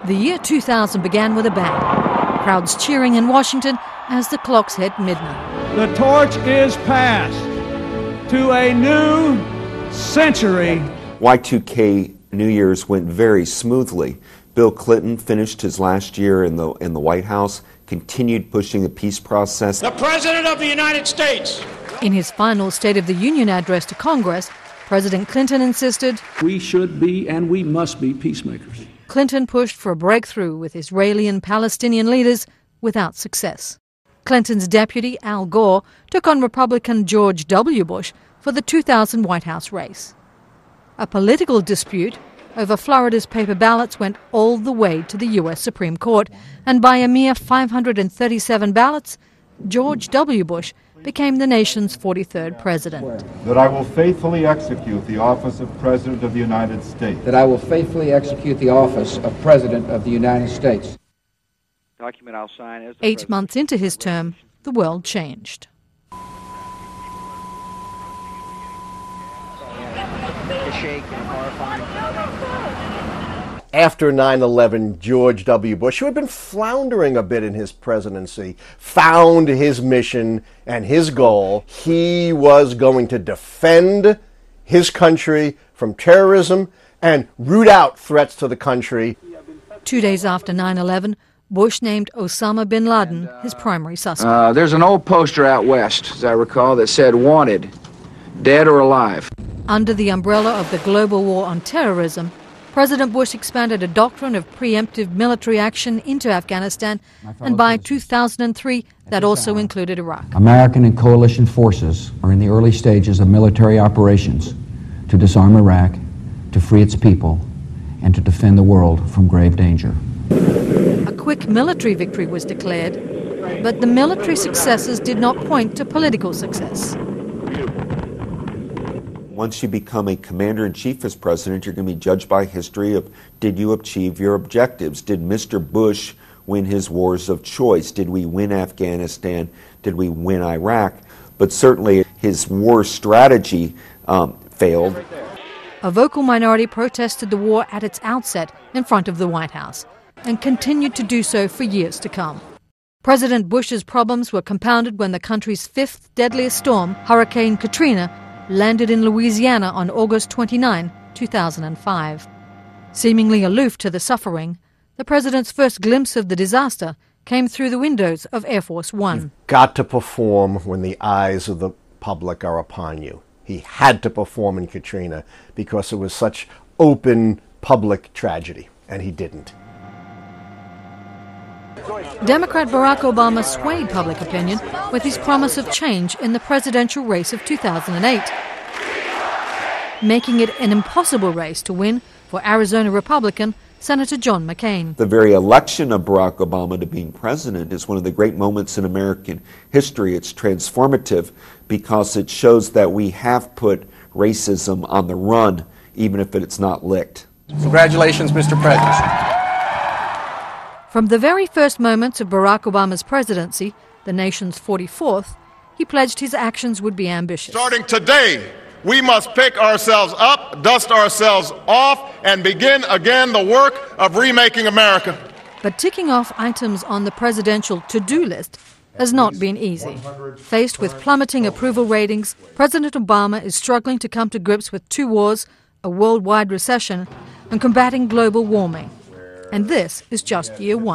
The year 2000 began with a bang. Crowds cheering in Washington as the clocks hit midnight. The torch is passed to a new century. Y2K New Year's went very smoothly. Bill Clinton finished his last year in the White House, continued pushing the peace process. The President of the United States. In his final State of the Union address to Congress, President Clinton insisted We should be and we must be peacemakers. Clinton pushed for a breakthrough with Israeli and Palestinian leaders without success. Clinton's deputy, Al Gore, took on Republican George W. Bush for the 2000 White House race. A political dispute over Florida's paper ballots went all the way to the U.S. Supreme Court, and by a mere 537 ballots, George W. Bush became the nation's 43rd president. That I will faithfully execute the office of President of the United States. That I will faithfully execute the office of President of the United States. Document I'll sign as 8 months into his term, the world changed. After 9/11, George W. Bush, who had been floundering a bit in his presidency, found his mission and his goal. He was going to defend his country from terrorism and root out threats to the country. 2 days after 9/11, Bush named Osama bin Laden his primary suspect. There's an old poster out west, as I recall, that said, "Wanted, dead or alive." Under the umbrella of the global war on terrorism, President Bush expanded a doctrine of preemptive military action into Afghanistan, and by 2003, that also included Iraq. American and coalition forces are in the early stages of military operations to disarm Iraq, to free its people, and to defend the world from grave danger. A quick military victory was declared, but the military successes did not point to political success. Once you become a commander-in-chief as president, you're going to be judged by history of, did you achieve your objectives? Did Mr. Bush win his wars of choice? Did we win Afghanistan? Did we win Iraq? But certainly his war strategy failed. A vocal minority protested the war at its outset in front of the White House and continued to do so for years to come. President Bush's problems were compounded when the country's fifth deadliest storm, Hurricane Katrina, landed in Louisiana on August 29, 2005. Seemingly aloof to the suffering, the president's first glimpse of the disaster came through the windows of Air Force One. You've got to perform when the eyes of the public are upon you. He had to perform in Katrina because it was such open public tragedy, and he didn't. Democrat Barack Obama swayed public opinion with his promise of change in the presidential race of 2008, making it an impossible race to win for Arizona Republican Senator John McCain. The very election of Barack Obama to being president is one of the great moments in American history. It's transformative because it shows that we have put racism on the run, even if it's not licked. Congratulations, Mr. President. From the very first moments of Barack Obama's presidency, the nation's 44th, he pledged his actions would be ambitious. Starting today, we must pick ourselves up, dust ourselves off, and begin again the work of remaking America. But ticking off items on the presidential to-do list has not been easy. Faced with plummeting approval ratings, President Obama is struggling to come to grips with 2 wars, a worldwide recession, and combating global warming. And this is just year 1.